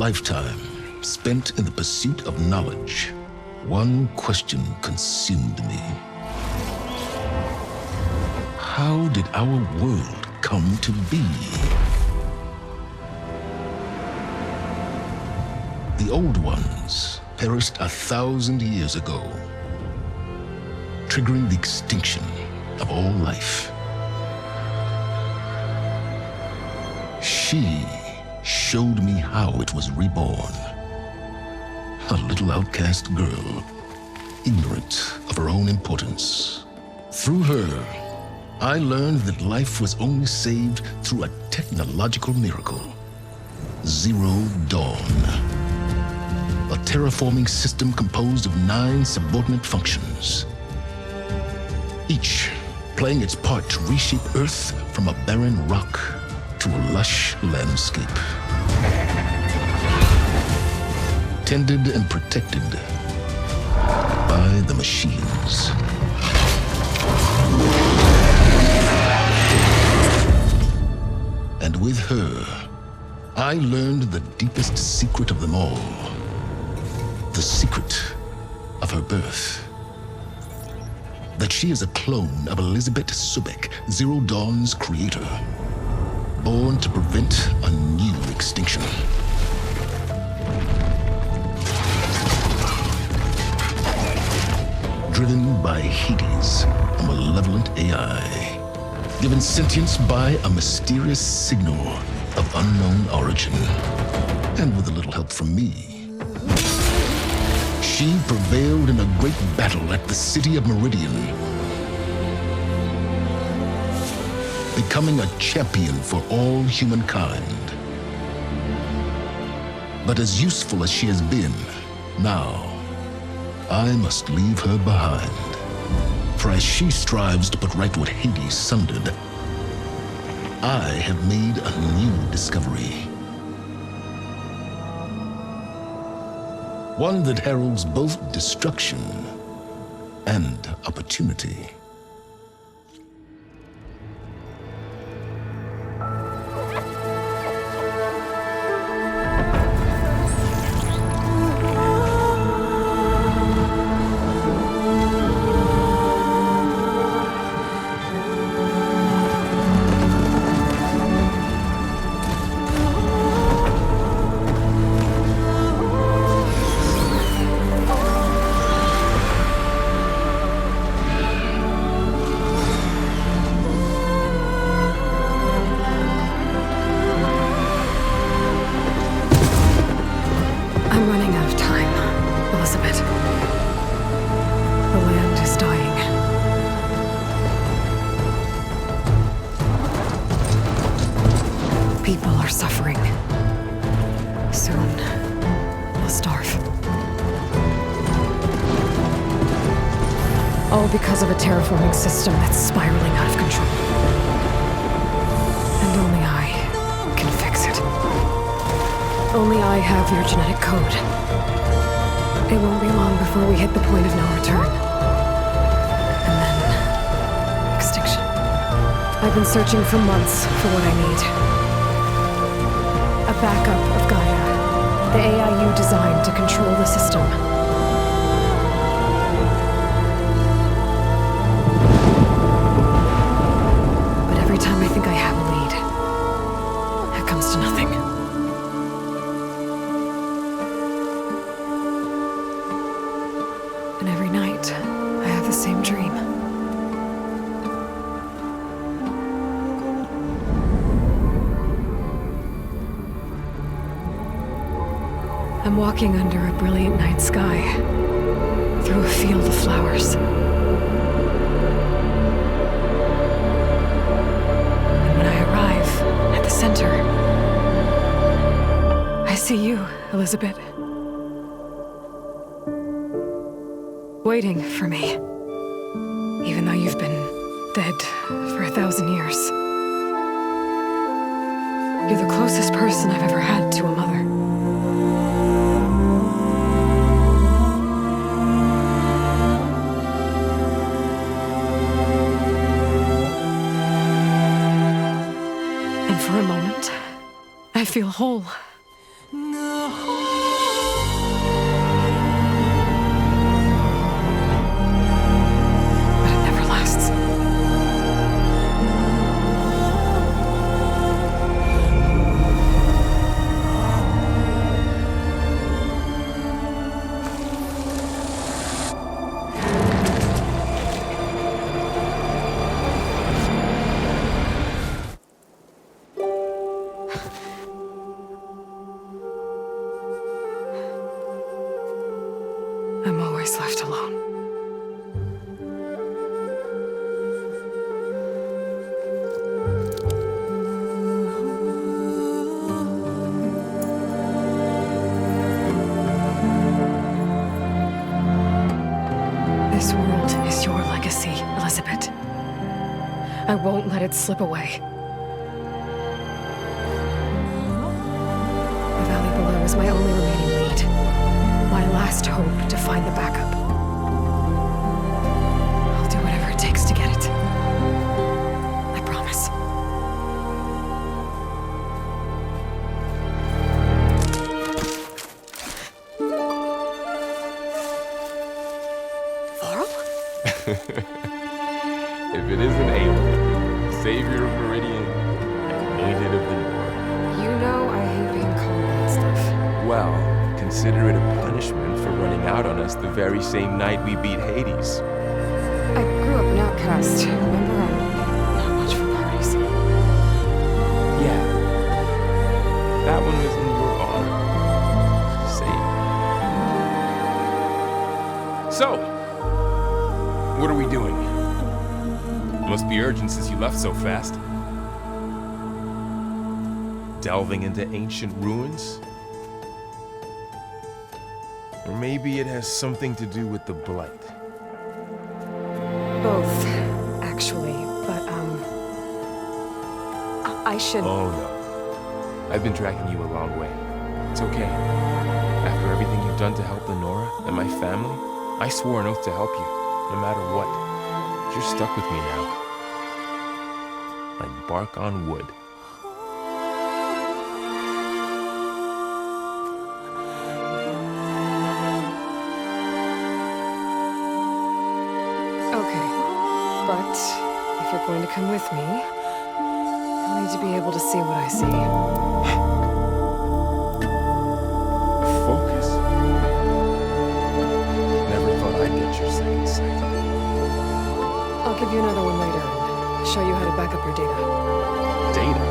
lifetime spent in the pursuit of knowledge, one question consumed me. How did our world come to be? The old ones perished 1,000 years ago, triggering the extinction of all life. She showed me how it was reborn. A little outcast girl, ignorant of her own importance. Through her, I learned that life was only saved through a technological miracle. Zero Dawn. A terraforming system composed of 9 subordinate functions, each playing its part to reshape Earth from a barren rock to a lush landscape. Tended and protected by the machines. And with her, I learned the deepest secret of them all. The secret of her birth. That she is a clone of Elizabeth Subek, Zero Dawn's creator, born to prevent a new extinction. Driven by Hades, a malevolent AI, given sentience by a mysterious signal of unknown origin, and with a little help from me. She prevailed in a great battle at the city of Meridian, becoming a champion for all humankind. But as useful as she has been, now, I must leave her behind. For as she strives to put right what Hades sundered, I have made a new discovery. One that heralds both destruction and opportunity. People are suffering. Soon, they'll starve. All because of a terraforming system that's spiraling out of control. And only I can fix it. Only I have your genetic code. It won't be long before we hit the point of no return. And then, extinction. I've been searching for months for what I need. A backup of Gaia, the AI you designed to control the system. But every time I think I have a lead, it comes to nothing. And every night, I have the same dream. I'm walking under a brilliant night sky, through a field of flowers. And when I arrive at the center, I see you, Elizabeth. Waiting for me, even though you've been dead for 1,000 years. You're the closest person I've ever had to a mother. And for a moment, I feel whole. twice left alone. This world is your legacy, Elizabeth. I won't let it slip away. The valley below is my only remaining lead. My last hope to find the backup. I'll do whatever it takes to get it. I promise. If it isn't Aloy, savior of Meridian, and native of the North. You know I hate being called that stuff. Well, consider it a punishment for running out on us the very same night we beat Hades. I grew up an outcast. Remember, I'm not much for parties. Yeah. That one was in your honor. Save. So, what are we doing? Must be urgent since you left so fast. Delving into ancient ruins? Or maybe it has something to do with the Blight. Both, actually. But, I should... Oh no. I've been tracking you a long way. It's okay. After everything you've done to help Lenora and my family, I swore an oath to help you, no matter what. You're stuck with me now. Like bark on wood. Okay. But, if you're going to come with me, I'll need to be able to see what I see. Focus. Never thought I'd get your second sight. I'll give you another one later and show you how to back up your data. Data?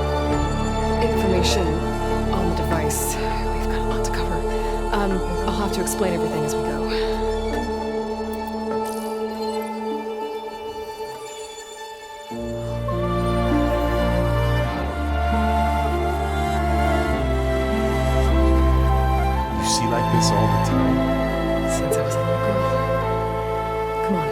Information on the device. We've got a lot to cover. I'll have to explain everything as we go. You see like this all the time? Since I was a little girl. Come on.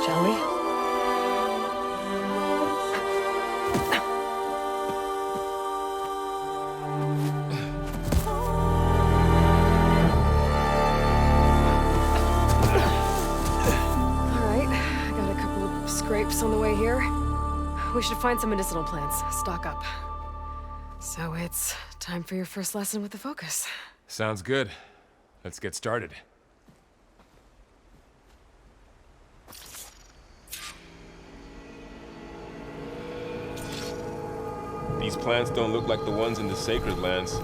Shall we? Alright, I got a couple of scrapes on the way here. We should find some medicinal plants, stock up. So it's time for your first lesson with the Focus. Sounds good. Let's get started. These plants don't look like the ones in the Sacred Lands.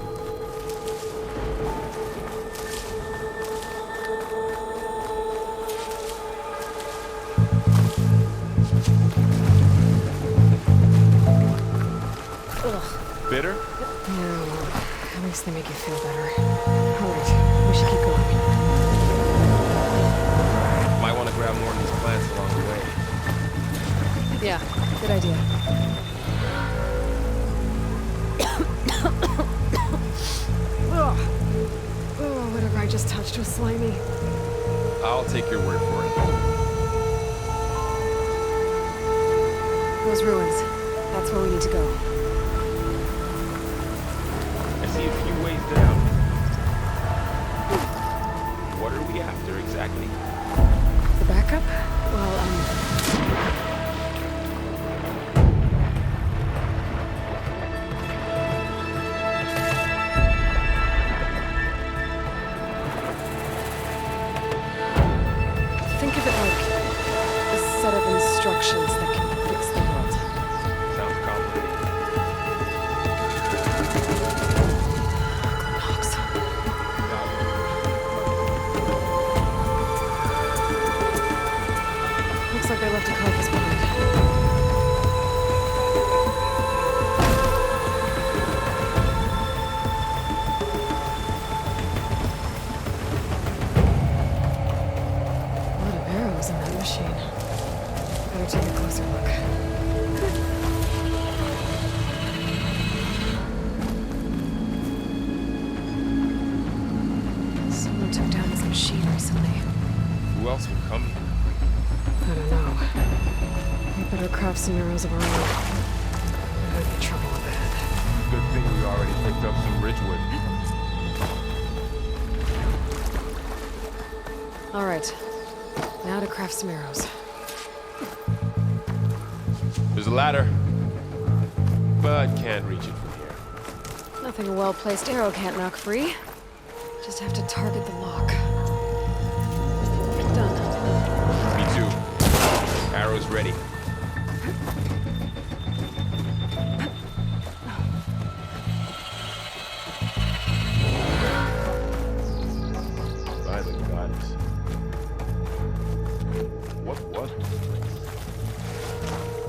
Ugh. Bitter? No, at least they make you feel better. Alright, we should keep going. Might want to grab more of these plants along the way. Yeah, good idea. Ugh. Oh, whatever I just touched was slimy. I'll take your word for it. Those ruins. That's where we need to go. I see a few ways down. What are we after exactly? The backup? Well, think of it like a set of instructions that can fix the world. Sounds complicated. machine recently. Who else would come here? I don't know. We better craft some arrows of our own. There might be trouble up ahead. Good thing we already picked up some Ridgewood. All right. Now to craft some arrows. There's a ladder, but can't reach it from here. Nothing a well-placed arrow can't knock free. Just have to target the lock. Done. Me too. Arrows ready. By the goddess. What was it?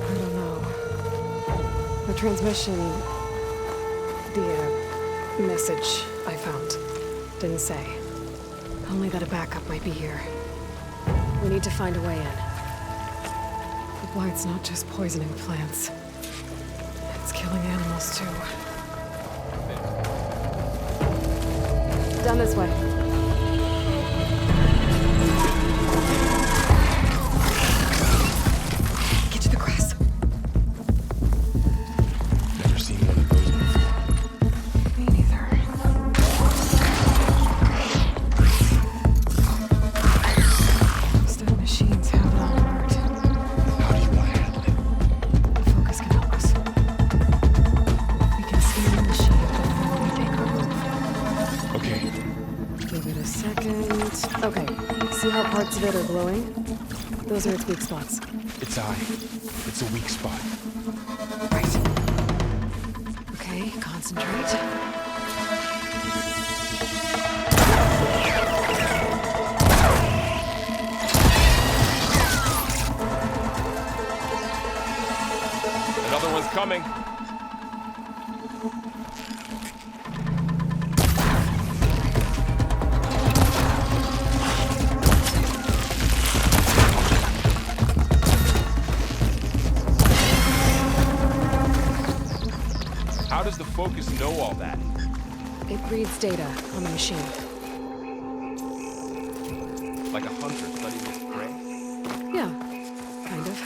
I don't know. The transmission... the message I found didn't say. Only that a backup might be here. We need to find a way in. But why it's not just poisoning plants. It's killing animals too. Down this way. Get to the grass. Never seen one of those before. Me neither. Those machines have it all marked. How do you want to handle it? The focus can help us. We can scan the machine before we make our move. Okay. Give it a second. Okay. See how parts of it are glowing? Those are its weak spots. Its eye. It's a weak spot. Right. Okay, concentrate. Another one's coming. How does the focus know all that? It reads data on the machine. Like a hunter studying his prey? Yeah, kind of.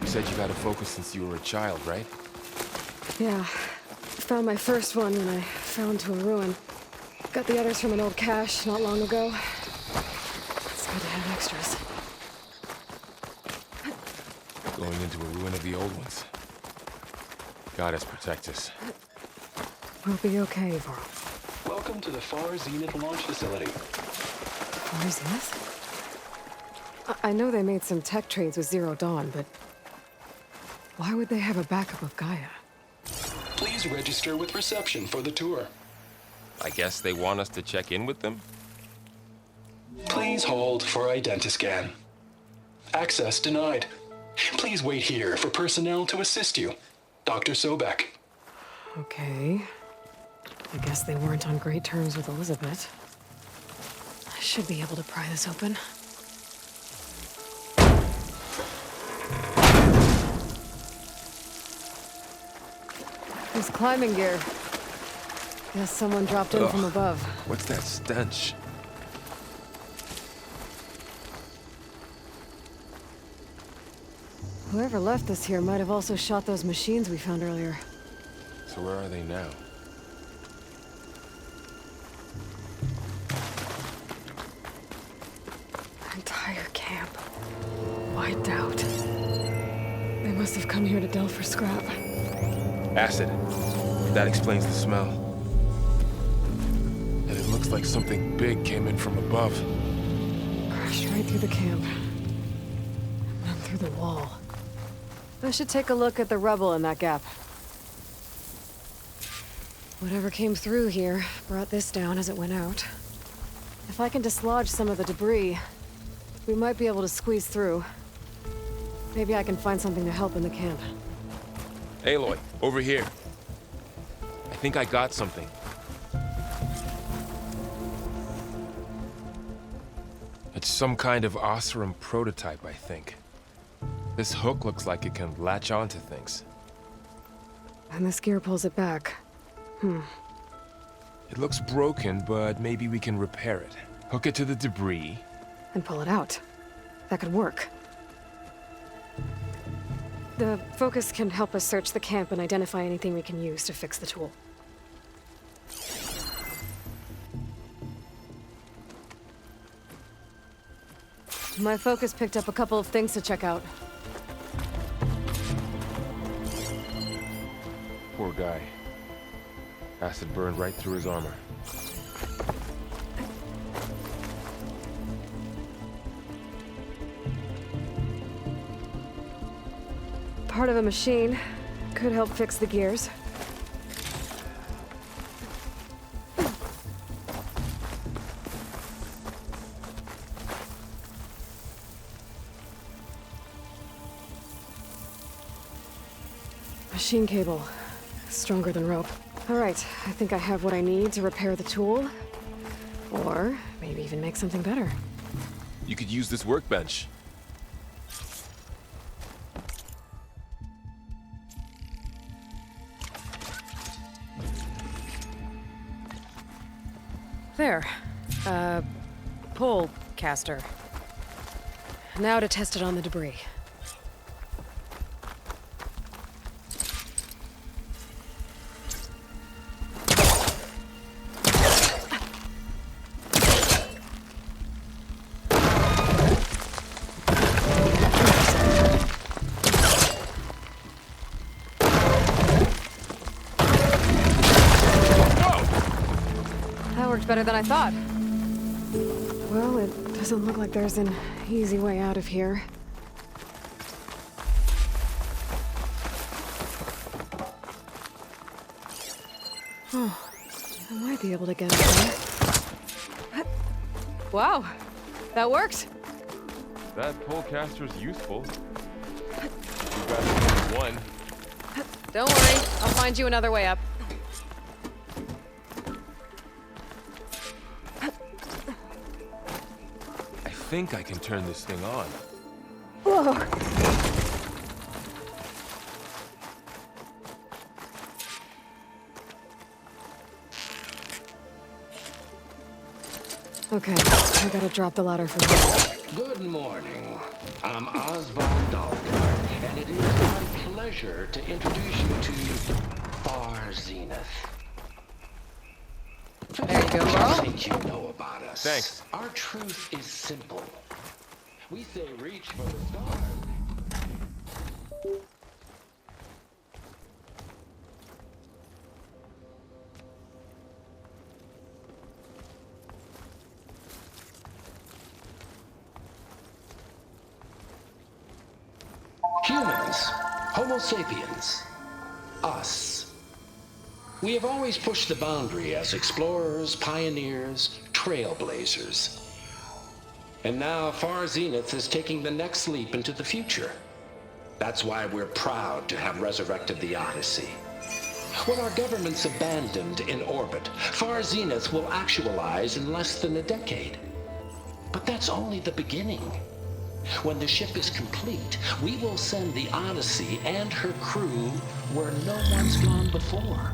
You said you got a focus since you were a child, right? Yeah. Found my first one when I fell into a ruin. Got the others from an old cache not long ago. It's good to have extras. Going into a ruin of the old ones. Goddess protect us. We'll be okay, Varl. Welcome to the Far Zenith launch facility. Far Zenith? I know they made some tech trades with Zero Dawn, but why would they have a backup of Gaia? Please register with reception for the tour. I guess they want us to check in with them? Please hold for identiscan. Access denied. Please wait here for personnel to assist you. Dr. Sobek. Okay. I guess they weren't on great terms with Elizabeth. I should be able to pry this open. There's climbing gear. Guess someone dropped in from above. What's that stench? Whoever left this here might have also shot those machines we found earlier. So where are they now? Entire camp. Wiped out. They must have come here to delve for scrap. Acid. That explains the smell. And it looks like something big came in from above. Crashed right through the camp. And through the wall. I should take a look at the rubble in that gap. Whatever came through here brought this down as it went out. If I can dislodge some of the debris, we might be able to squeeze through. Maybe I can find something to help in the camp. Aloy, over here. I think I got something. It's some kind of Oseram prototype, I think. This hook looks like it can latch onto things. And this gear pulls it back. It looks broken, but maybe we can repair it. Hook it to the debris. And pull it out. That could work. The focus can help us search the camp and identify anything we can use to fix the tool. My focus picked up a couple of things to check out. Poor guy. Acid burned right through his armor. Part of a machine. Could help fix the gears. Machine cable. Stronger than rope. All right, I think I have what I need to repair the tool. Or maybe even make something better. You could use this workbench. There. Pole caster. Now to test it on the debris. Better than I thought. Well, it doesn't look like there's an easy way out of here. Oh, I might be able to get out there. Wow, that worked. That polecaster's useful. You got one. Don't worry, I'll find you another way up. I think I can turn this thing on. Whoa. Okay, I gotta drop the ladder from here. Good morning. I'm Oswald Dahlgard, and it is my pleasure to introduce you to Far Zenith. There you go, What Carl. do you think you know about us? Thanks. Our truth is simple. We say reach for the stars. Humans, Homo sapiens, us. We have always pushed the boundary as explorers, pioneers, trailblazers. And now Far Zenith is taking the next leap into the future. That's why we're proud to have resurrected the Odyssey. When our government's abandoned in orbit, Far Zenith will actualize in less than a decade. But that's only the beginning. When the ship is complete, we will send the Odyssey and her crew where no one's gone before.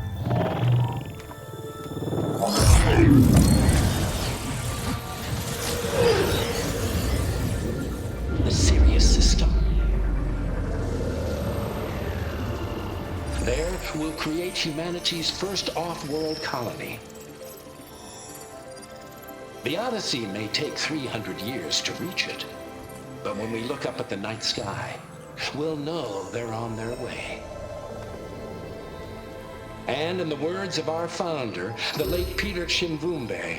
The Sirius system. There, we'll create humanity's first off-world colony. The Odyssey may take 300 years to reach it, but when we look up at the night sky, we'll know they're on their way. And in the words of our founder, the late Peter Chimvumbe,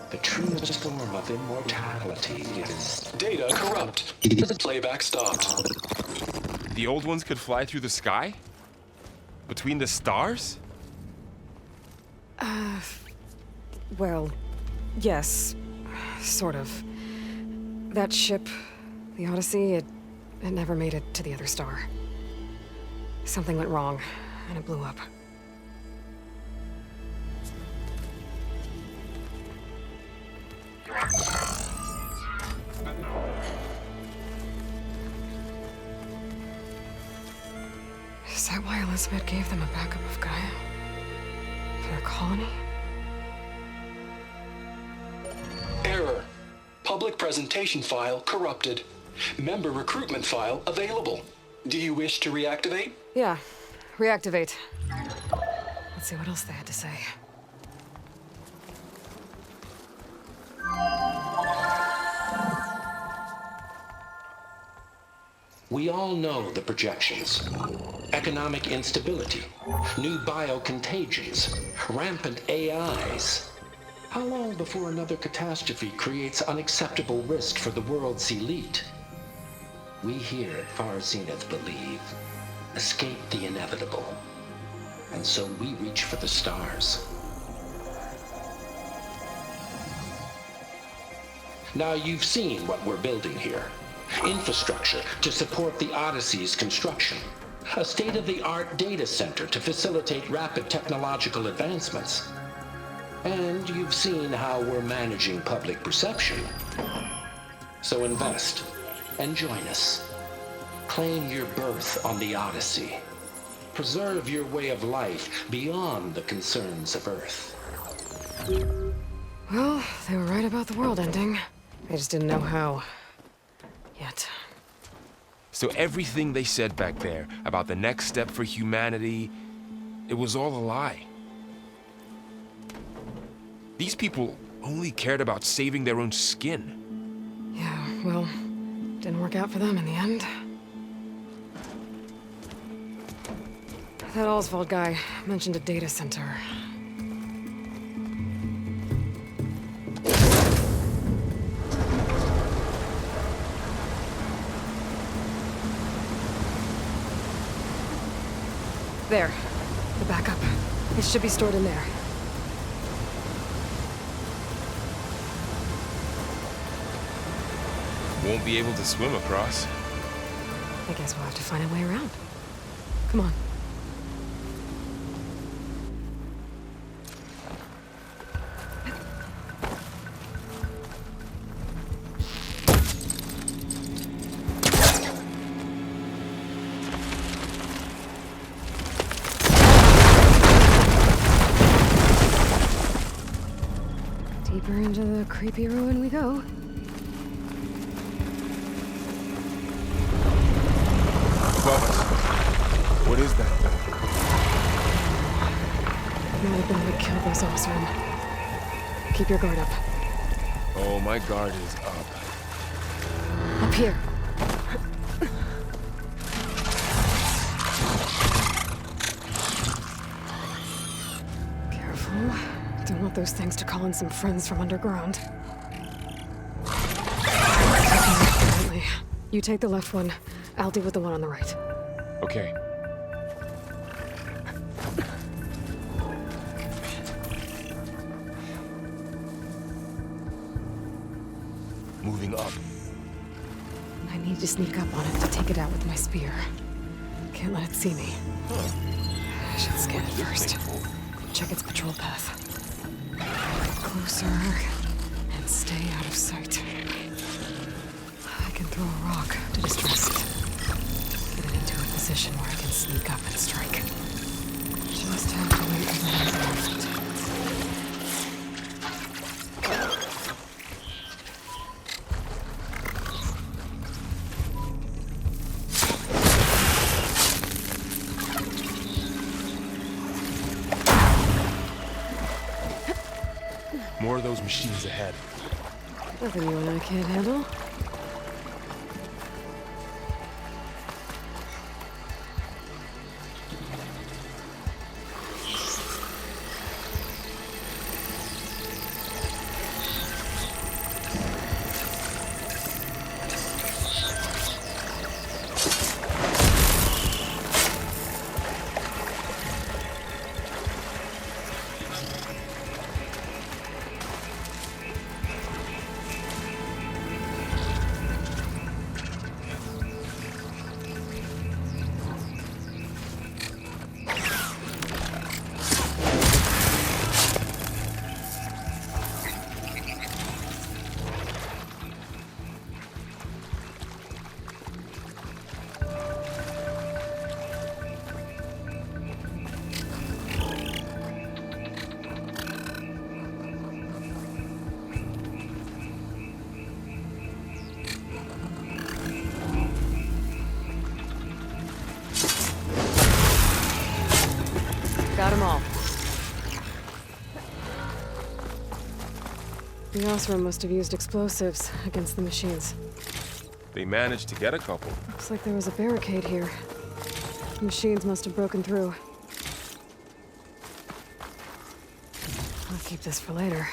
the truest form of immortality is... Data corrupt. Playback stopped. The old ones could fly through the sky? Between the stars? Well, yes. Sort of. That ship, the Odyssey, it never made it to the other star. Something went wrong, and it blew up. why Elizabeth gave them a backup of Gaia? For their colony? Error. Public presentation file corrupted. Member recruitment file available. Do you wish to reactivate? Yeah, reactivate. Let's see what else they had to say. We all know the projections. Economic instability, new biocontagions, rampant AIs. How long before another catastrophe creates unacceptable risk for the world's elite? We here at Far Zenith believe, escape the inevitable. And so we reach for the stars. Now you've seen what we're building here. Infrastructure to support the Odyssey's construction. A state-of-the-art data center to facilitate rapid technological advancements. And you've seen how we're managing public perception. So invest and join us. Claim your berth on the Odyssey. Preserve your way of life beyond the concerns of Earth. Well, they were right about the world ending. They just didn't know how. Yet. So everything they said back there about the next step for humanity, it was all a lie. These people only cared about saving their own skin. Yeah, well, didn't work out for them in the end. That Oswald guy mentioned a data center. There. The backup. It should be stored in there. Won't be able to swim across. I guess we'll have to find a way around. Come on. Deeper into the creepy ruin we go. Above us. What is that? Might have been what killed those Osram. Keep your guard up. Oh, my guard is up. Up here. Careful. Don't want those things to call in some friends from underground. You take the left one. I'll deal with the one on the right. Okay. Moving up. I need to sneak up on it to take it out with my spear. Can't let it see me. I should scan it first. Check its patrol path. Closer and stay out of sight. I can throw a rock to distress it. Get it into a position where I can sneak up and strike. Just have to wait for the right moment. More of those machines ahead. Nothing you and I can't handle. Got them all. The Osram must have used explosives against the machines. They managed to get a couple. Looks like there was a barricade here. The machines must have broken through. I'll keep this for later.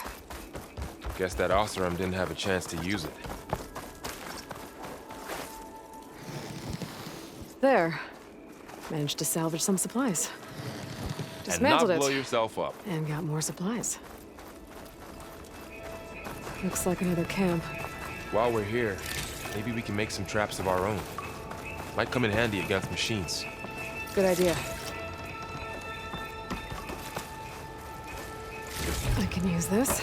Guess that Osram didn't have a chance to use it. There. Managed to salvage some supplies. And Dismantled not blow it. yourself up. And got more supplies. Looks like another camp. While we're here, maybe we can make some traps of our own. Might come in handy against machines. Good idea. I can use this.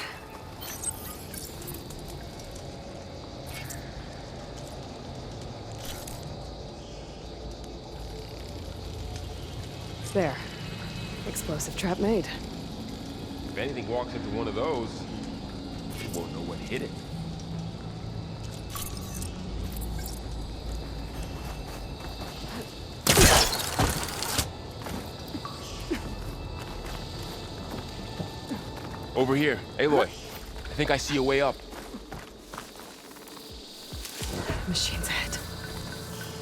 There. Explosive trap made. If anything walks into one of those, you won't know what hit it. Over here, Aloy. I think I see a way up. Machines ahead.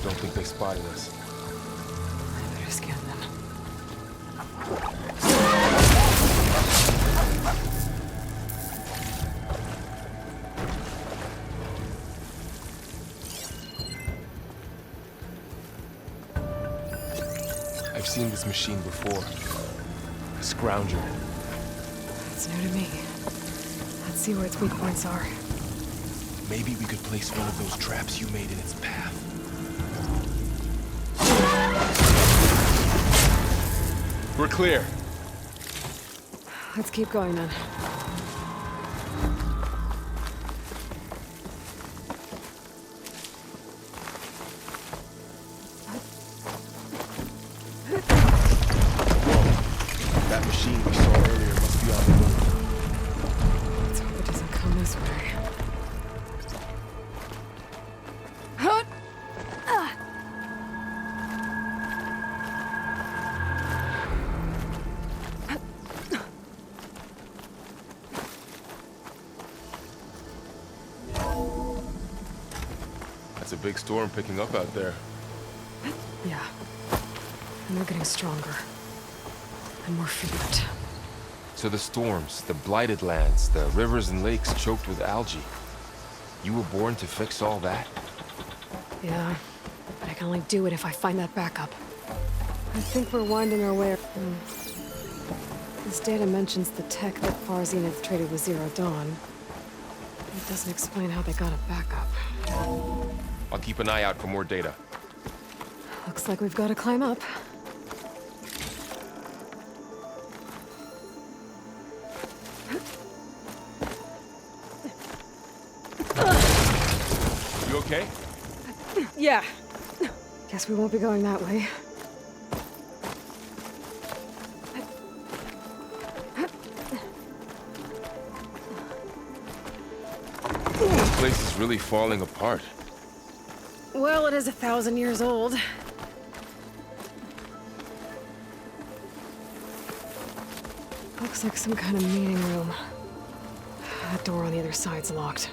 Don't think they spotted us. I better scan them. I've seen this machine before. A scrounger. It's new to me. Let's see where its weak points are. Maybe we could place one of those traps you made in its path. We're clear. Let's keep going then. Whoa. That machine we saw earlier must be on the move. Let's hope it doesn't come this way. Hut! That's a big storm picking up out there. Yeah. And they're getting stronger. And more frequent. So the storms, the blighted lands, the rivers and lakes choked with algae. You were born to fix all that? Yeah. But I can only do it if I find that backup. I think we're winding our way. This data mentions the tech that Far Zenith traded with Zero Dawn. It doesn't explain how they got a backup. I'll keep an eye out for more data. Looks like we've got to climb up. You okay? Yeah. Guess we won't be going that way. This place is really falling apart. Well, it is 1,000 years old. Looks like some kind of meeting room. That door on the other side's locked.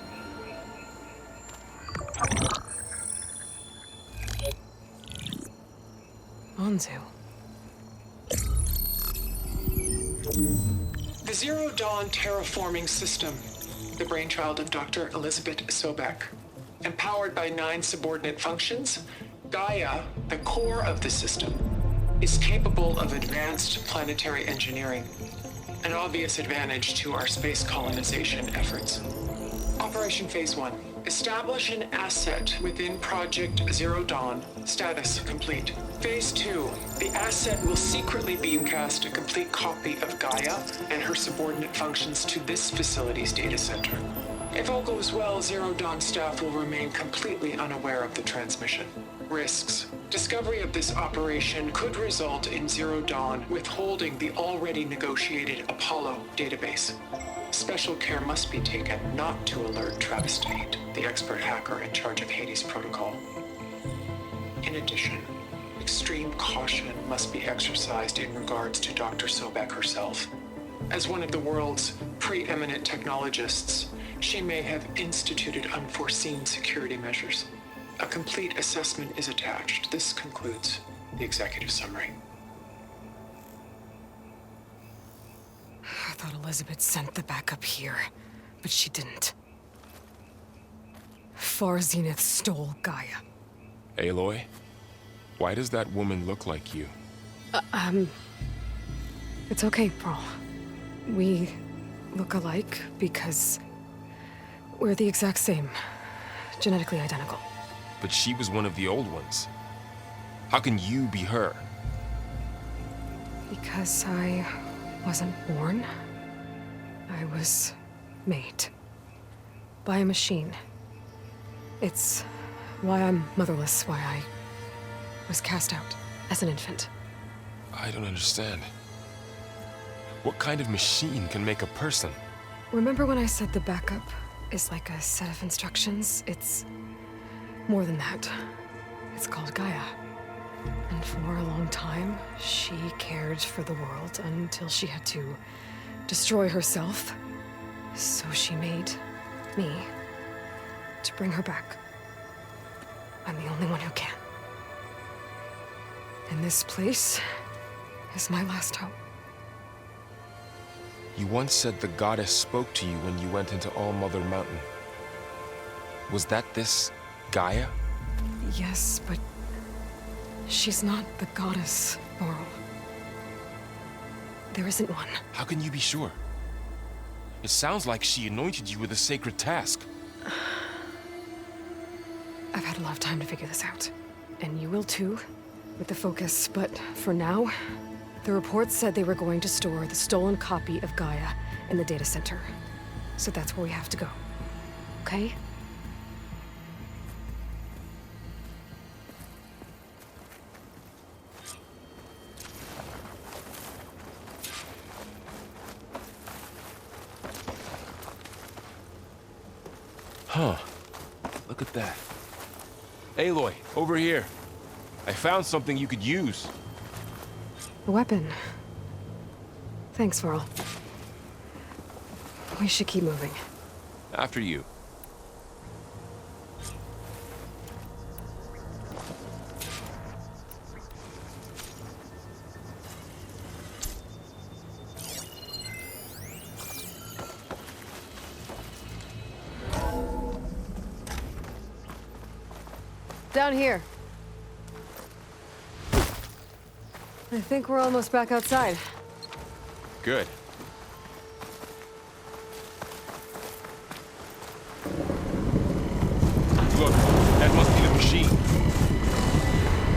Onzu. The Zero Dawn terraforming system, the brainchild of Dr. Elizabeth Sobek. Empowered by 9 subordinate functions, Gaia, the core of the system, is capable of advanced planetary engineering, an obvious advantage to our space colonization efforts. Operation Phase 1. Establish an asset within Project Zero Dawn. Status complete. Phase 2. The asset will secretly beamcast a complete copy of Gaia and her subordinate functions to this facility's data center. If all goes well, Zero Dawn staff will remain completely unaware of the transmission. Risks. Discovery of this operation could result in Zero Dawn withholding the already negotiated Apollo database. Special care must be taken not to alert Travis Tate, the expert hacker in charge of Hades Protocol. In addition, extreme caution must be exercised in regards to Dr. Sobek herself. As one of the world's preeminent technologists, she may have instituted unforeseen security measures. A complete assessment is attached. This concludes the executive summary. I thought Elizabeth sent the backup here, but she didn't. Far Zenith stole Gaia. Aloy, why does that woman look like you? It's okay, Pearl. We look alike because we're the exact same. Genetically identical. But she was one of the old ones. How can you be her? Because I wasn't born. I was made. By a machine. It's why I'm motherless, why I was cast out as an infant. I don't understand. What kind of machine can make a person? Remember when I said the backup is like a set of instructions? It's more than that. It's called Gaia. And for a long time, she cared for the world until she had to destroy herself. So she made me to bring her back. I'm the only one who can. And this place is my last hope. You once said the goddess spoke to you when you went into All-Mother Mountain. Was that this Gaia? Yes, but she's not the goddess, Laurel. There isn't one. How can you be sure? It sounds like she anointed you with a sacred task. I've had a lot of time to figure this out. And you will too, with the focus. But for now, the report said they were going to store the stolen copy of Gaia in the data center. So that's where we have to go. Okay? Huh. Look at that. Aloy, over here. I found something you could use. A weapon. Thanks, Varl. We should keep moving. After you. Down here. I think we're almost back outside. Good. Look, that must be the machine.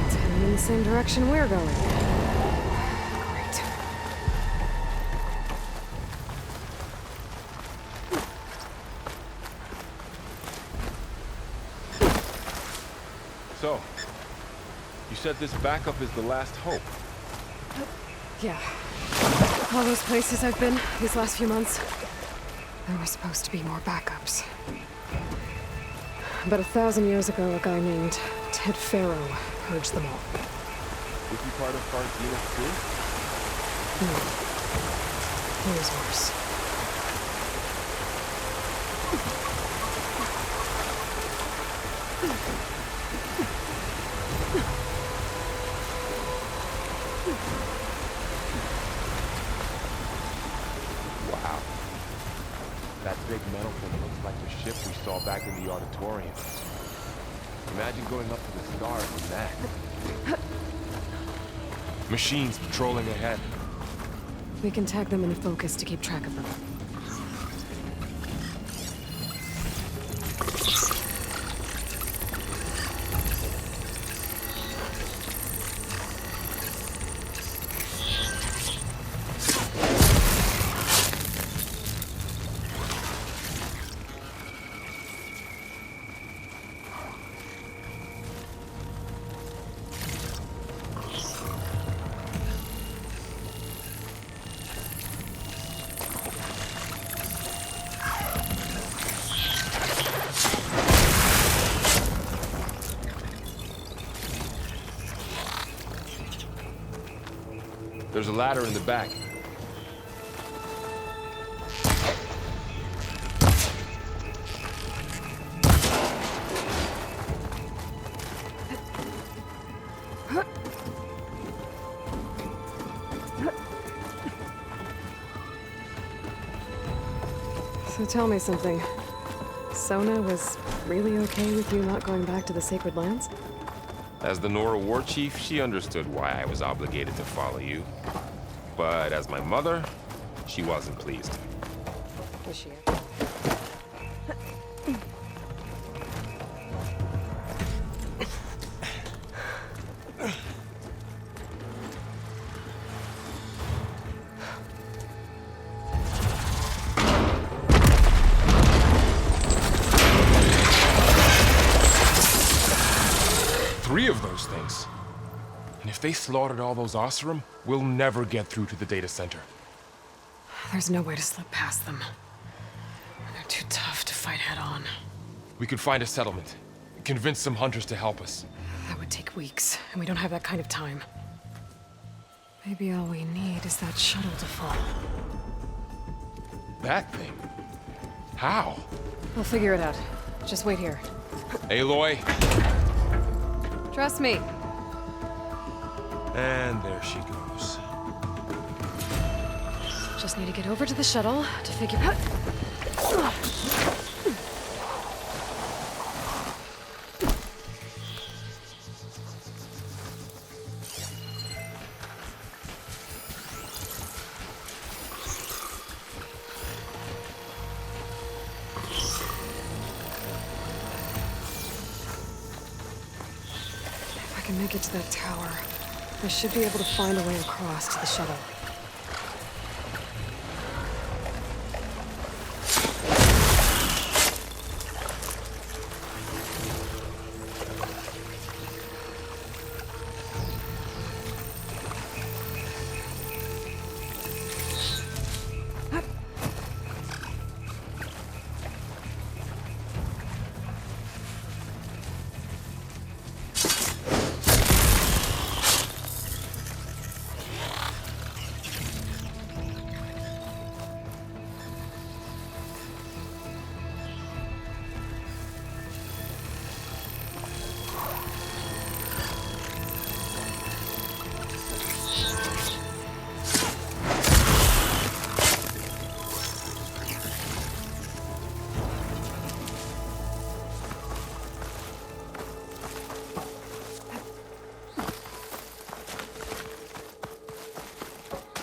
It's heading in the same direction we're going. Great. So, you said this backup is the last hope. Yeah. All those places I've been these last few months, there were supposed to be more backups. But 1,000 years ago, a guy named Ted Farrow purged them all. Was he part of Valkyrizz too? No. He was worse. Wow. That big metal thing looks like the ship we saw back in the auditorium. Imagine going up to the stars in that. Machines patrolling ahead. We can tag them in focus to keep track of them. There's a ladder in the back. So tell me something. Sona was really okay with you not going back to the Sacred Lands? As the Nora war chief, she understood why I was obligated to follow you. But as my mother, she wasn't pleased. Was she? 3 of those things. And if they slaughtered all those Oseram, we'll never get through to the data center. There's no way to slip past them. They're too tough to fight head-on. We could find a settlement. Convince some hunters to help us. That would take weeks, and we don't have that kind of time. Maybe all we need is that shuttle to fall. That thing? How? We'll figure it out. Just wait here. Aloy. Trust me. And there she goes. Just need to get over to the shuttle to figure out... If I can make it to that tower, I should be able to find a way across to the shuttle.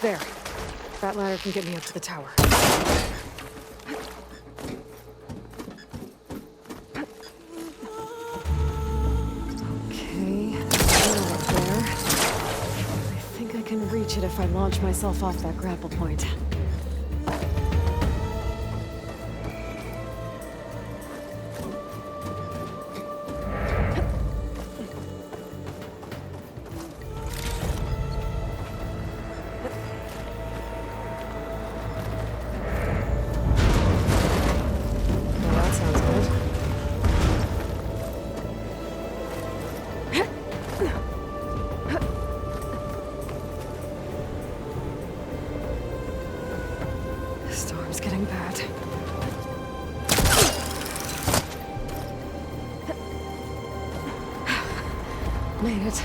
There. That ladder can get me up to the tower. Okay, up there. I think I can reach it if I launch myself off that grapple point. Storm's getting bad. Made it.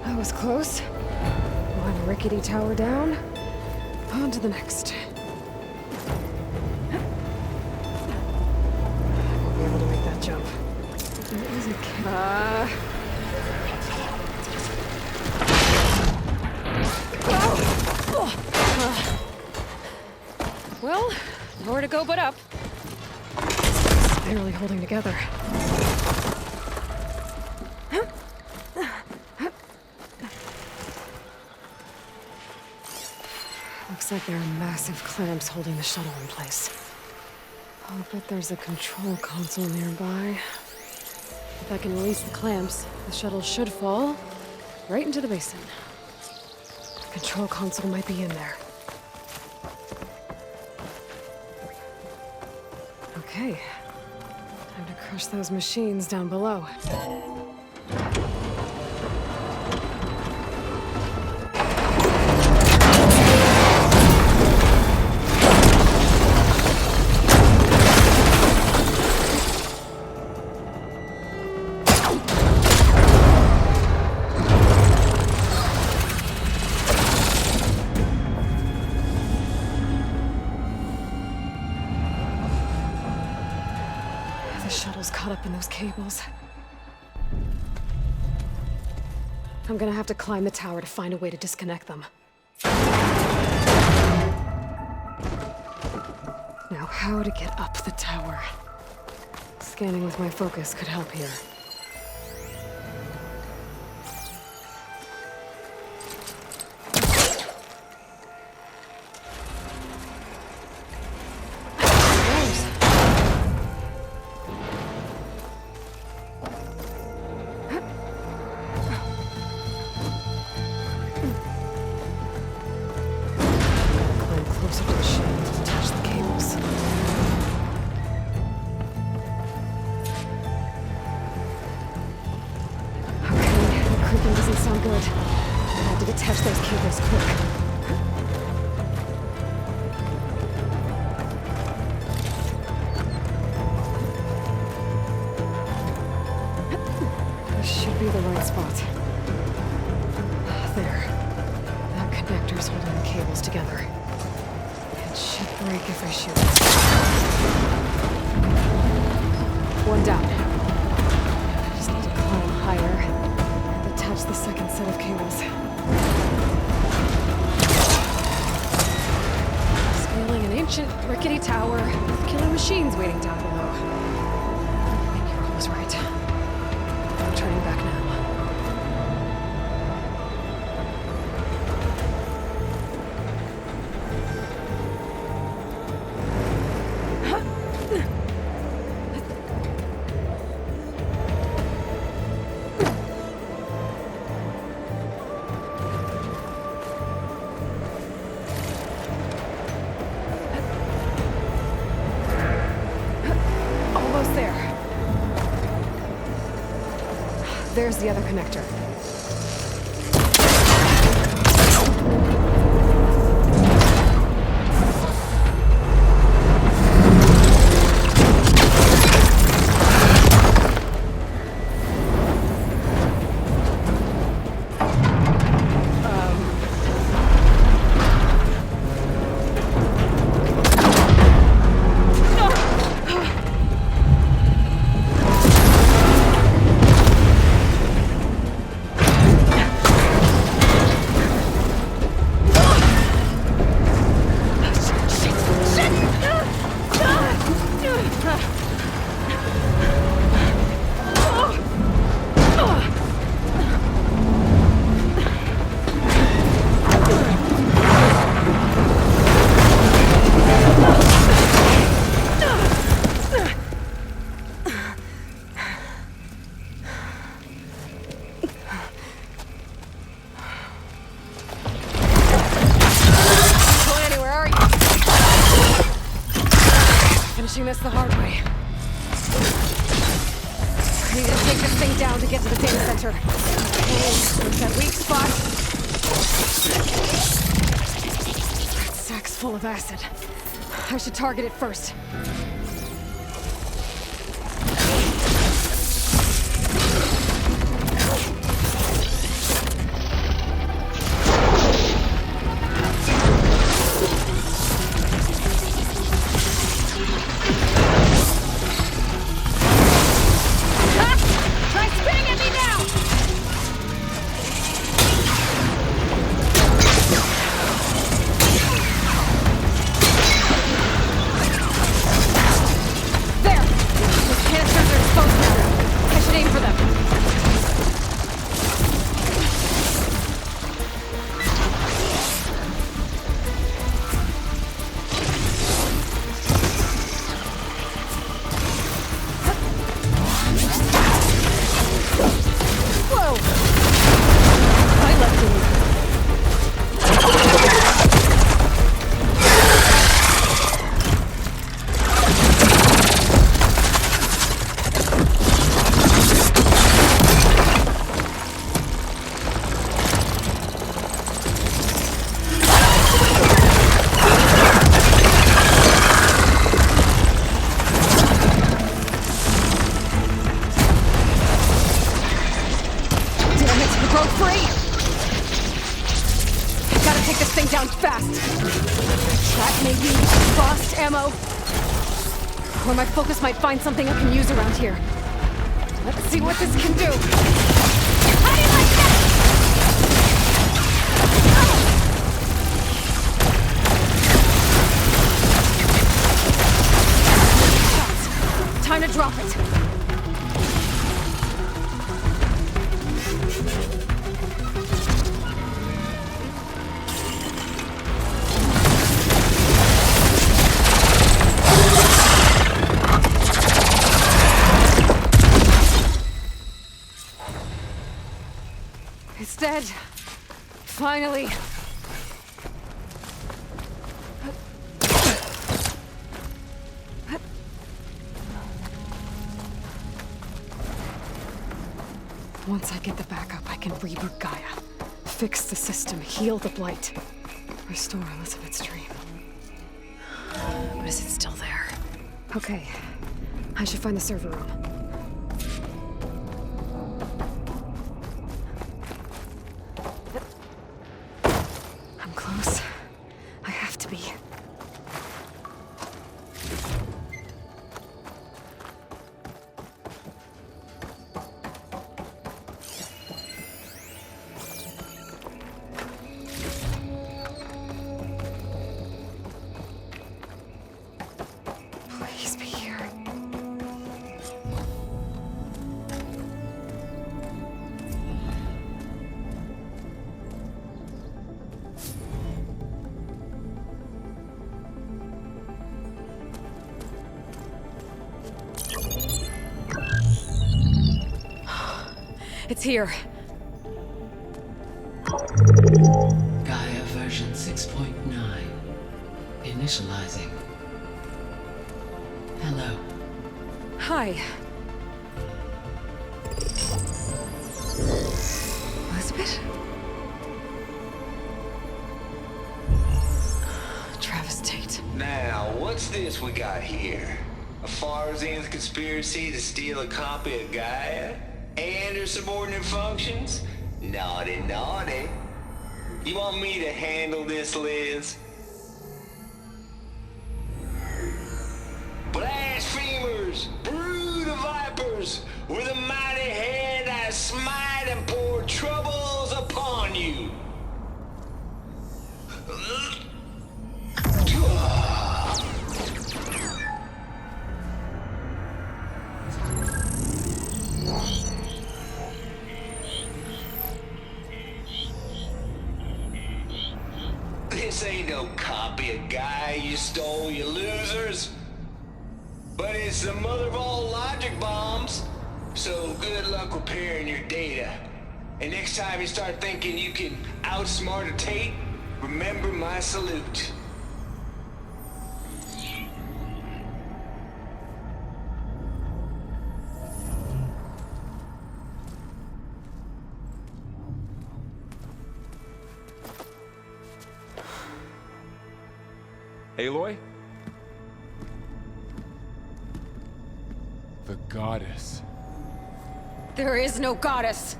That was close. One rickety tower down. On to the next. I won't be able to make that jump. There is a well, nowhere to go but up. It's barely holding together. Looks like there are massive clamps holding the shuttle in place. I'll bet there's a control console nearby. If I can release the clamps, the shuttle should fall right into the basin. The control console might be in there. Okay. Gonna crush those machines down below. Caught up in those cables. I'm gonna have to climb the tower to find a way to disconnect them. Now, how to get up the tower? Scanning with my focus could help here. One down. I just need to climb higher and attach the second set of cables. Scaling an ancient, rickety tower with killer machines waiting down below. I think you're always right. I'm turning back now. There's the other connector. This the hard way. I need to take this thing down to get to the data center. Oh, it's that weak spot. That sack's full of acid. I should target it first. Or my focus might find something I can use around here. Let's see what this can do. How do you like that? Time to drop it. It's dead. Finally. Once I get the backup, I can reboot Gaia. Fix the system, heal the Blight. Restore Elizabeth's dream. But is it still there? Okay. I should find the server room. I'm close. I have to be. Please be here. It's here. Gaia version 6.9. Initializing. Hello. Hi. Elizabeth? Travis Tate. Now, what's this we got here? A Farzan's conspiracy to steal a copy of Gaia? And her subordinate functions? Naughty, naughty. You want me to handle this, Liz? Blasphemers! Brood of vipers! With a mighty hand I smite and pour troubles upon you! This ain't no copy of Gaia you stole, you losers. But it's the mother of all logic bombs. So good luck repairing your data. And next time you start thinking you can outsmart a Tate, remember my salute. Aloy? The goddess. There is no goddess.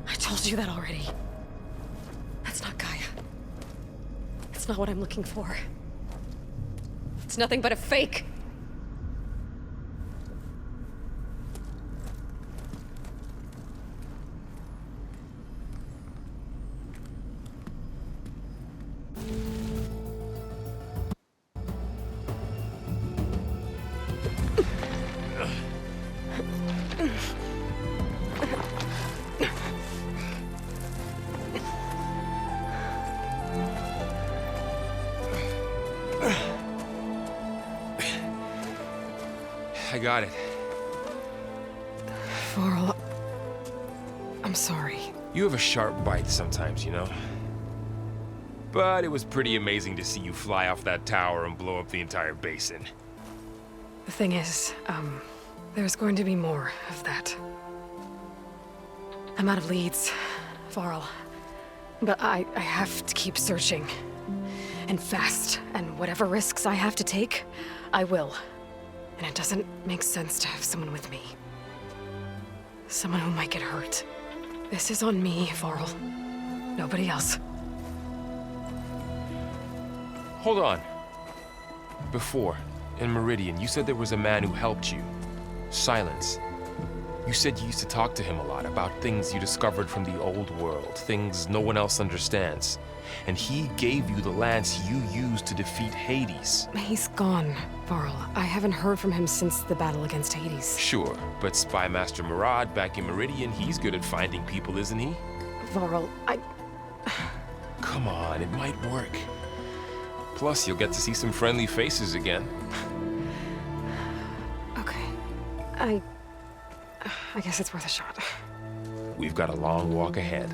I told you that already. That's not Gaia. It's not what I'm looking for. It's nothing but a fake. I got it. Varl, I'm sorry. You have a sharp bite sometimes, you know? But it was pretty amazing to see you fly off that tower and blow up the entire basin. The thing is, there's going to be more of that. I'm out of leads, Varl. But I have to keep searching. And fast. And whatever risks I have to take, I will. And it doesn't make sense to have someone with me. Someone who might get hurt. This is on me, Varl. Nobody else. Hold on. Before, In Meridian, you said there was a man who helped you. Silence. You said you used to talk to him a lot about things you discovered from the old world, things no one else understands. And he gave you the lance you used to defeat Hades. He's gone, Varl. I haven't heard from him since the battle against Hades. Sure, but Spy Master Murad back in Meridian, he's good at finding people, isn't he? Varl, Come on, it might work. Plus, you'll get to see some friendly faces again. Okay. I guess it's worth a shot. We've got a long walk ahead.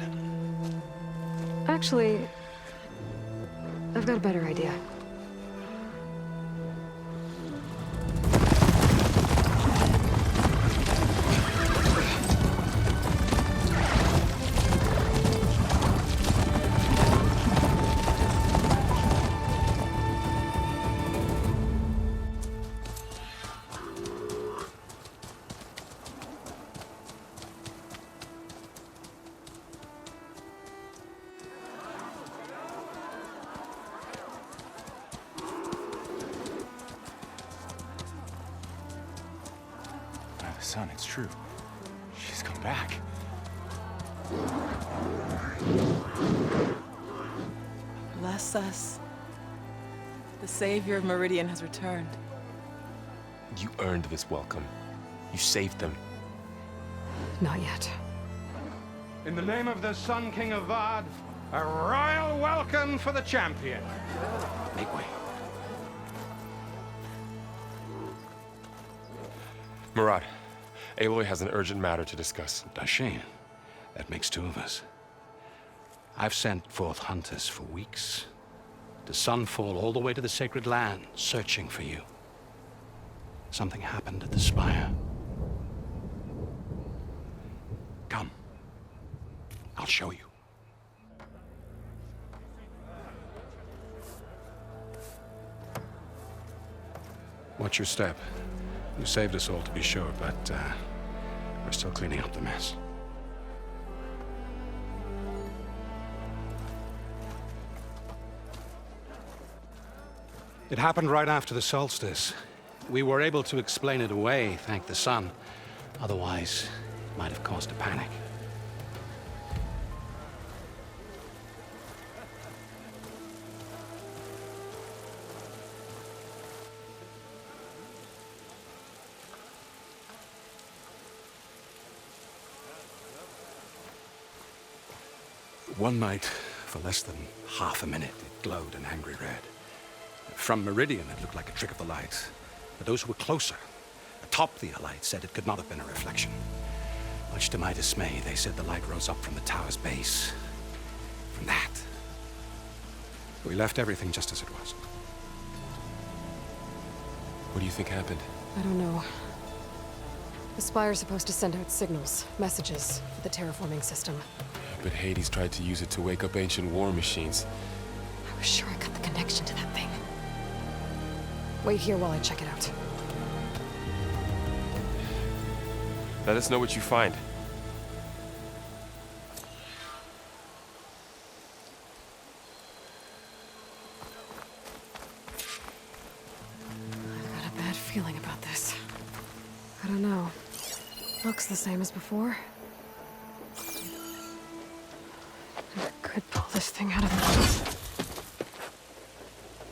Actually, I've got a better idea. Son, it's true. She's come back. Bless us. The savior of Meridian has returned. You earned this welcome. You saved them. Not yet. In the name of the Sun King of Vard, a royal welcome for the champion. Make way. Murad, Aloy has an urgent matter to discuss. Dashane, that makes two of us. I've sent forth hunters for weeks, to Sunfall all the way to the Sacred Land, searching for you. Something happened at the Spire. Come. I'll show you. Watch your step. You saved us all, to be sure, but we're still cleaning up the mess. It happened right after the solstice. We were able to explain it away, thank the sun. Otherwise, it might have caused a panic. One night, for less than half a minute, it glowed an angry red. From Meridian, it looked like a trick of the light. But those who were closer, atop the light, said it could not have been a reflection. Much to my dismay, they said the light rose up from the tower's base. From that. We left everything just as it was. What do you think happened? I don't know. The Spire's supposed to send out signals, messages, for the terraforming system. But Hades tried to use it to wake up ancient war machines. I was sure I got the connection to that thing. Wait here while I check it out. Let us know what you find. I've got a bad feeling about this. I don't know. Looks the same as before. I could pull this thing out of the...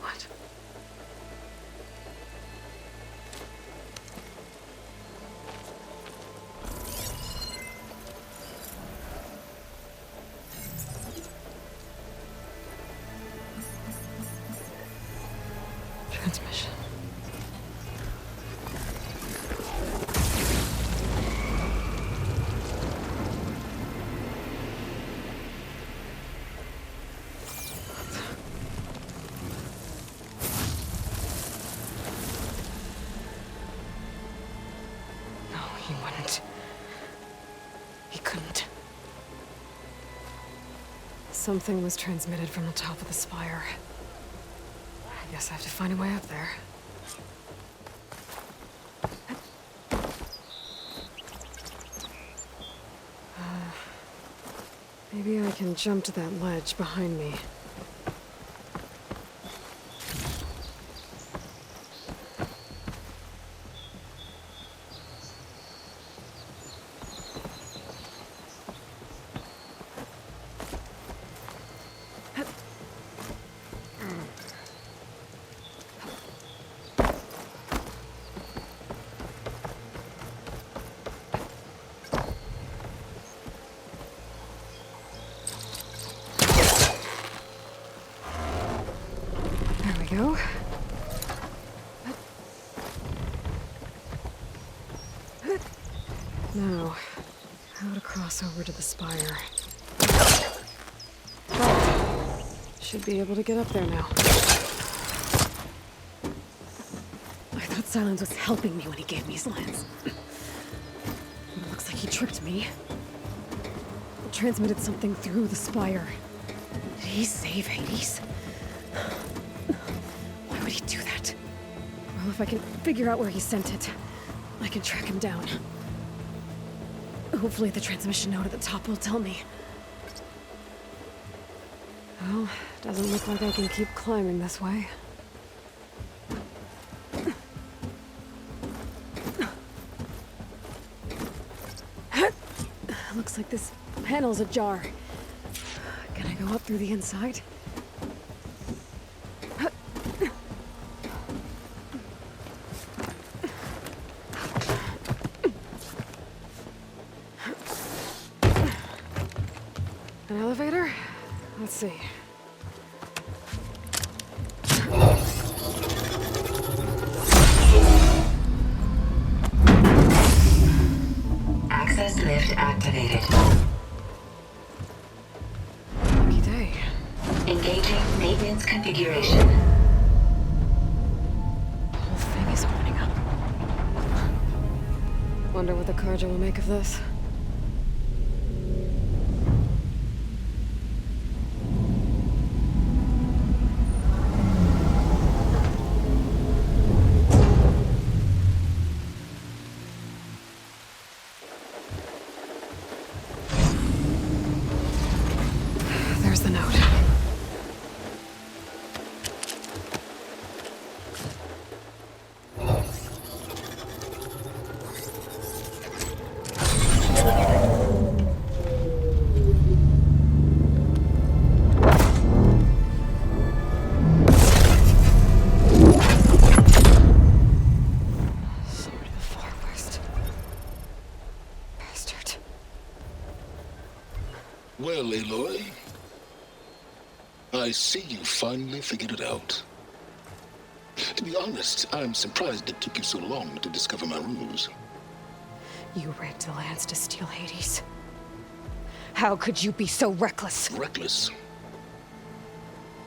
What? Transmission. No, he wouldn't. He couldn't. Something was transmitted from the top of the spire. I guess I have to find a way up there. Maybe I can jump to that ledge behind me. Now, how to cross over to the spire. Oh, should be able to get up there now. I thought Silence was helping me when he gave me his lance. But it looks like he tricked me. It transmitted something through the spire. Did he save Hades? Why would he do that? Well, if I can figure out where he sent it, I can track him down. Hopefully the transmission node at the top will tell me. Well, doesn't look like I can keep climbing this way. Looks like this panel's ajar. Can I go up through the inside? An elevator? Let's see. Access lift activated. Lucky day. Engaging maintenance configuration. The whole thing is opening up. Wonder what the Carja will make of this. There's the note. Somewhere to the far west. Bastard. Well, Aloy, I see you finally figured it out. To be honest, I'm surprised it took you so long to discover my ruse. You rigged the lance to steal Hades. How could you be so reckless? Reckless.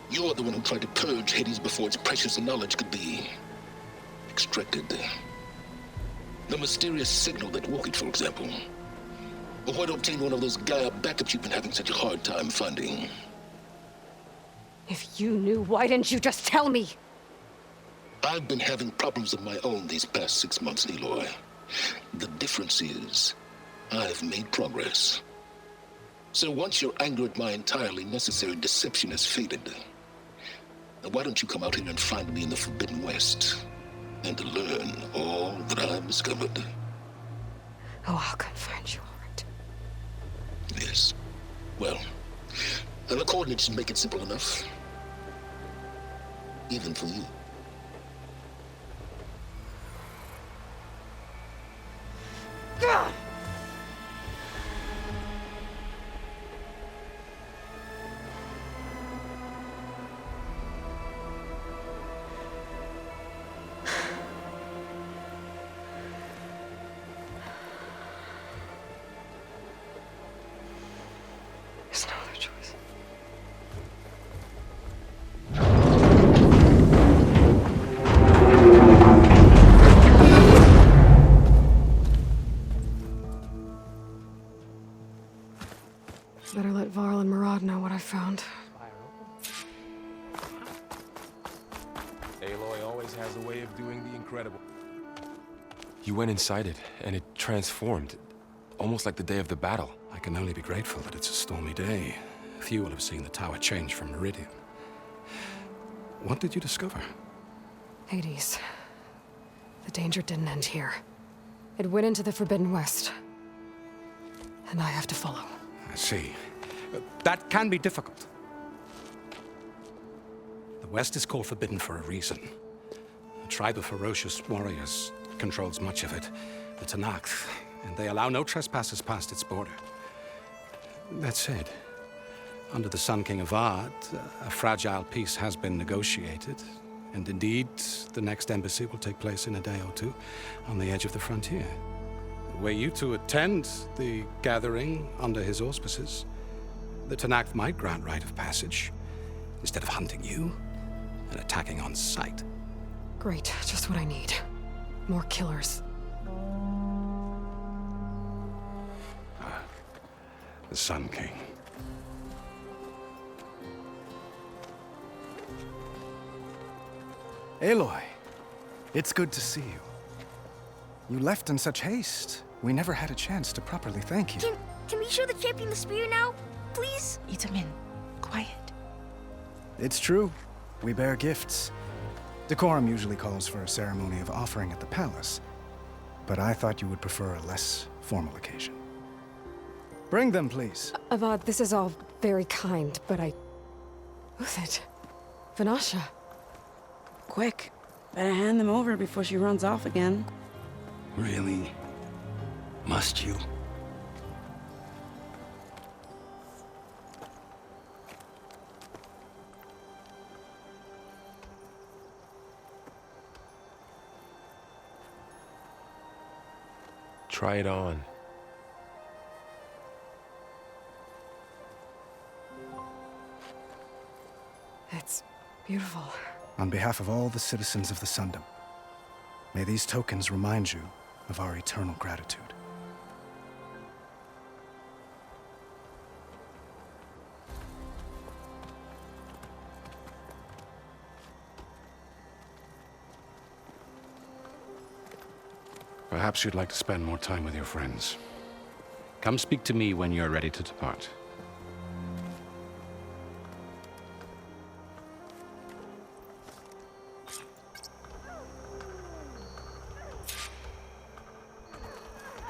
You're the one who tried to purge Hades before its precious knowledge could be extracted. The mysterious signal that woke it, for example. Or why to obtain one of those Gaia backups you've been having such a hard time finding. If you knew, why didn't you just tell me? I've been having problems of my own these past 6 months, Aloy. The difference is, I've made progress. So once your anger at my entirely necessary deception has faded, why don't you come out here and find me in the Forbidden West, and learn all that I've discovered? Oh, I'll come find you, all right. Yes. Well, the coordinates should make it simple enough. Even for you. Gah! There's no other choice. Better let Varl and Murad know what I found. Aloy always has a way of doing the incredible. You went inside it, and it transformed, almost like the day of the battle. I can only be grateful that it's a stormy day. Few will have seen the tower change from Meridian. What did you discover? Hades. The danger didn't end here. It went into the Forbidden West. And I have to follow. I see. That can be difficult. The West is called Forbidden for a reason. A tribe of ferocious warriors controls much of it, the Tanakh, and they allow no trespassers past its border. That said, under the Sun King of Ard, a fragile peace has been negotiated, and indeed, the next embassy will take place in a day or two on the edge of the frontier. were you to attend the gathering under his auspices, the Tenakth might grant rite of passage, instead of hunting you and attacking on sight. Great, just what I need. More killers. The Sun King. Aloy, it's good to see you. You left in such haste. We never had a chance to properly thank you. Can we show the champion the spear now, please? Itamin, quiet. It's true. We bear gifts. Decorum usually calls for a ceremony of offering at the palace, but I thought you would prefer a less formal occasion. Bring them, please. Avad, this is all very kind, but Who's it? Vanasha. Quick, better hand them over before she runs off again. Really? Must you? Try it on. It's beautiful. On behalf of all the citizens of the Sundom, may these tokens remind you of our eternal gratitude. Perhaps you'd like to spend more time with your friends. Come speak to me when you're ready to depart.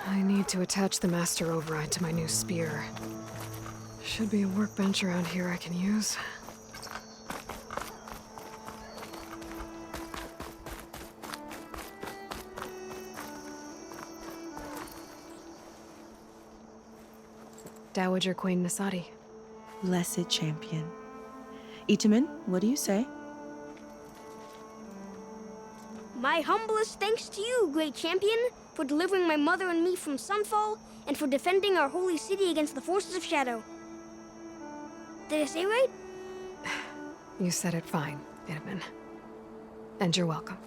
I need to attach the master override to my new spear. Should be a workbench around here I can use. Dowager Queen Nasadi. Blessed champion. Itamin, what do you say? My humblest thanks to you, great champion, for delivering my mother and me from Sunfall, and for defending our holy city against the forces of Shadow. Did I say right? You said it fine, Itamin. And you're welcome.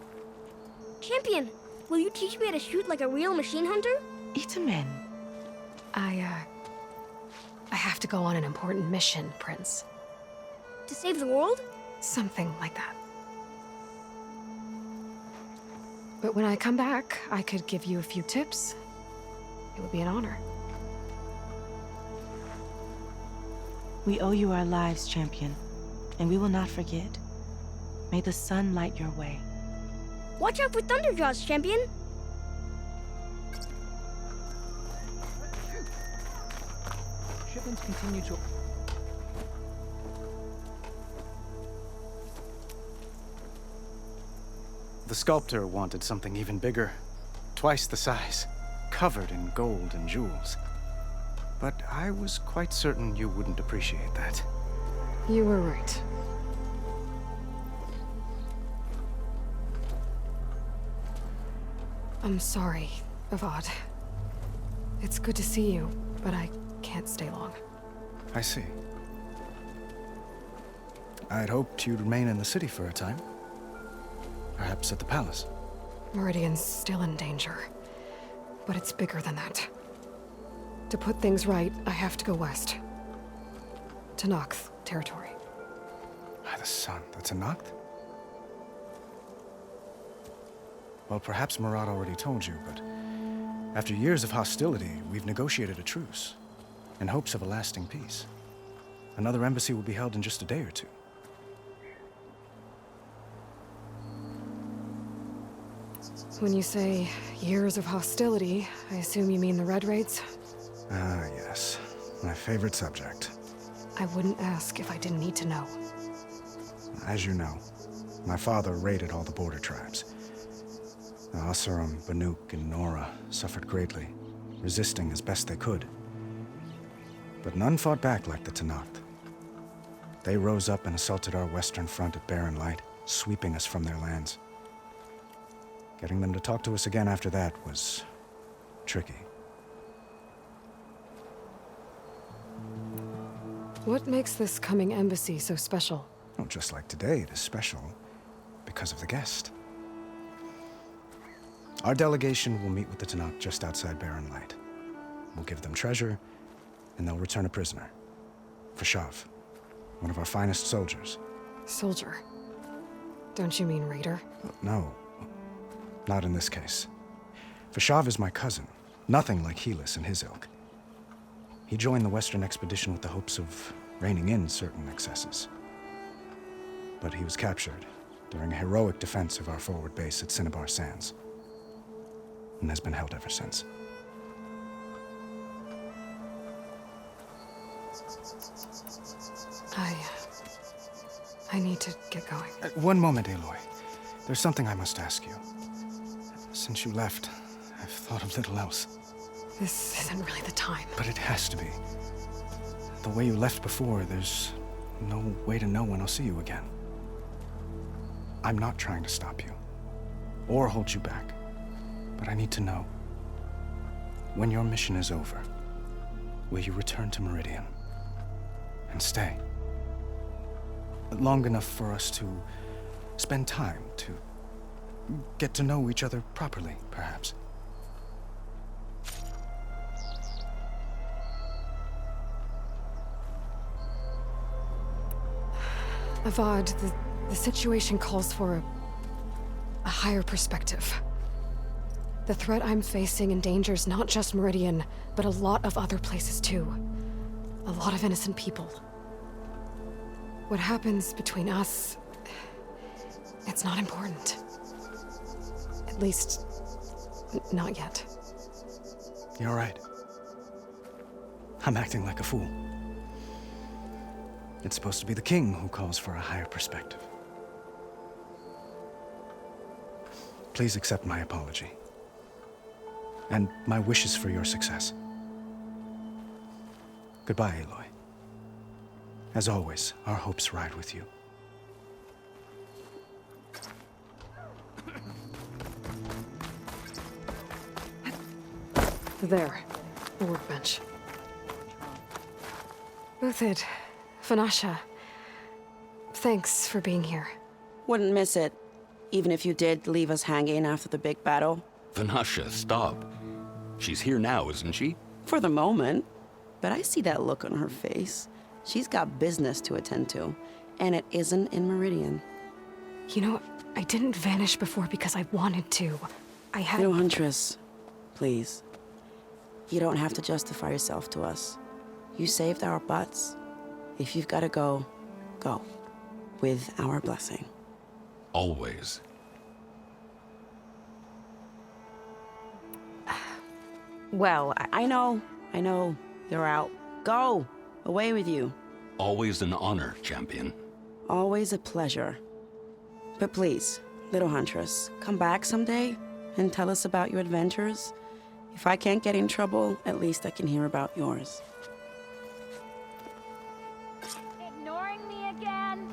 Champion, will you teach me how to shoot like a real machine hunter? Itamin. I have to go on an important mission, Prince. To save the world? Something like that. But when I come back, I could give you a few tips. It would be an honor. We owe you our lives, champion, and we will not forget. May the sun light your way. Watch out for Thunderjaws, champion! Shipments continue to... The sculptor wanted something even bigger, twice the size, covered in gold and jewels. But I was quite certain you wouldn't appreciate that. You were right. I'm sorry, Avad. It's good to see you, but I can't stay long. I see. I'd hoped you'd remain in the city for a time. Perhaps at the palace. Meridian's still in danger, but it's bigger than that. To put things right, I have to go west. To Tenakth territory. By the sun, that's a Tenakth? Well, perhaps Murad already told you, but after years of hostility, we've negotiated a truce, in hopes of a lasting peace. Another embassy will be held in just a day or two. When you say years of hostility, I assume you mean the Red Raids? Ah, yes. My favorite subject. I wouldn't ask if I didn't need to know. As you know, my father raided all the border tribes. The Asuram, Banuk, and Nora suffered greatly, resisting as best they could. But none fought back like the Tenakth. They rose up and assaulted our western front at Barren Light, sweeping us from their lands. Getting them to talk to us again after that was tricky. What makes this coming embassy so special? Oh, just like today, it is special because of the guest. Our delegation will meet with the Tanakh just outside Barren Light. We'll give them treasure, and they'll return a prisoner. Fashav, one of our finest soldiers. Soldier? Don't you mean raider? No, not in this case. Fashav is my cousin, nothing like Helis and his ilk. He joined the Western expedition with the hopes of reining in certain excesses. But he was captured during a heroic defense of our forward base at Cinnabar Sands, and has been held ever since. I need to get going. One moment, Aloy. There's something I must ask you. Since you left, I've thought of little else. This isn't really the time. But it has to be. The way you left before, there's no way to know when I'll see you again. I'm not trying to stop you, or hold you back, but I need to know. When your mission is over, will you return to Meridian and stay? Long enough for us to spend time, to get to know each other properly, perhaps. Avad, the situation calls for a higher perspective. The threat I'm facing endangers not just Meridian, but a lot of other places too. A lot of innocent people. What happens between us, it's not important. At least, not yet. You're right. I'm acting like a fool. It's supposed to be the king who calls for a higher perspective. Please accept my apology. And my wishes for your success. Goodbye, Aloy. As always, our hopes ride with you. There, the workbench. Uthid, Vanasha, thanks for being here. Wouldn't miss it, even if you did leave us hanging after the big battle. Vanasha, stop. She's here now, isn't she? For the moment. But I see that look on her face. She's got business to attend to, and it isn't in Meridian. You know, I didn't vanish before because I wanted to. I had... No, Huntress, please. You don't have to justify yourself to us. You saved our butts. If you've got to go, go. With our blessing. Always. Well, I know. You're out. Go! Away with you. Always an honor, champion. Always a pleasure. But please, little Huntress, come back someday and tell us about your adventures. If I can't get in trouble, at least I can hear about yours. Ignoring me again?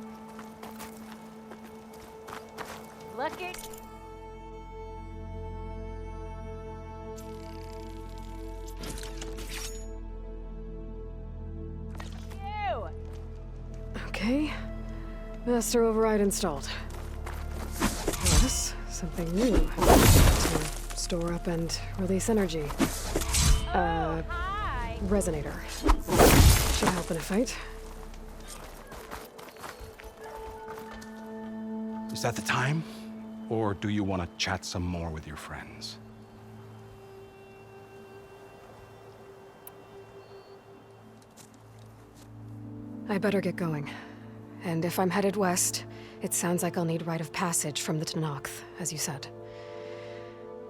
Look at... Okay. Master override installed. Plus, something new. To store up and release energy. Resonator. Should help in a fight. Is that the time? Or do you want to chat some more with your friends? I better get going. And if I'm headed west, it sounds like I'll need rite of passage from the Tanakh, as you said.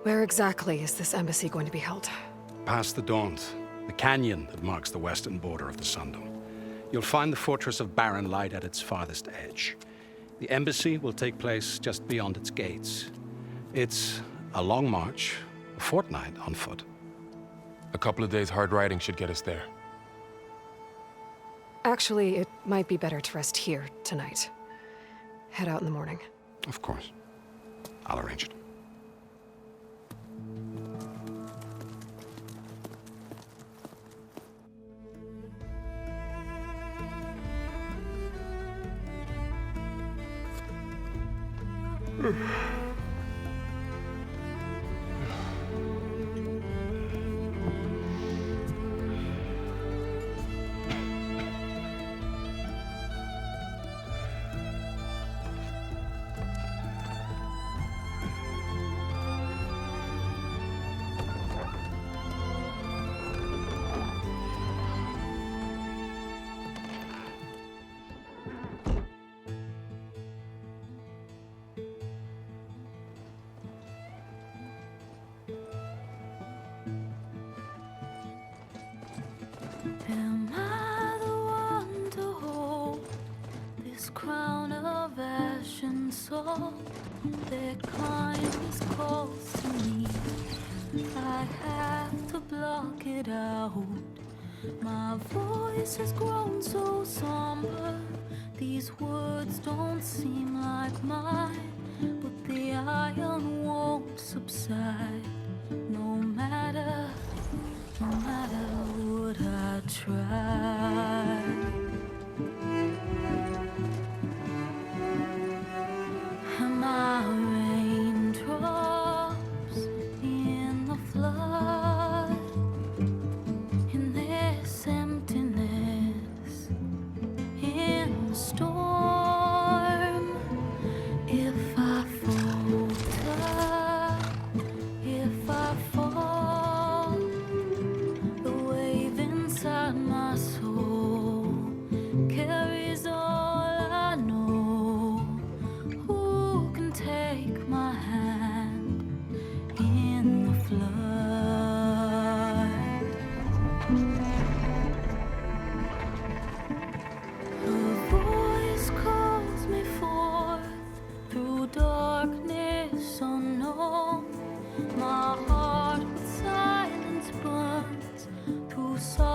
Where exactly is this embassy going to be held? Past the Daunt, the canyon that marks the western border of the Sundom. You'll find the fortress of Barren Light at its farthest edge. The embassy will take place just beyond its gates. It's a long march, a fortnight on foot. A couple of days hard riding should get us there. Actually, it might be better to rest here tonight. Head out in the morning. Of course. I'll arrange it. Am I the one to hold this crown of ash and salt? Their kindness calls to me. I have to block it out. My voice has grown so somber. These words don't seem like mine, but the iron won't subside. No matter what I try. Am I raindrops in the flood? In this emptiness, in the storm. If I falter, if I fall, the wave inside my soul carries all I know. Who can take my hand in the flood? Her voice calls me forth through darkness unknown. My heart with silence burns through sorrow.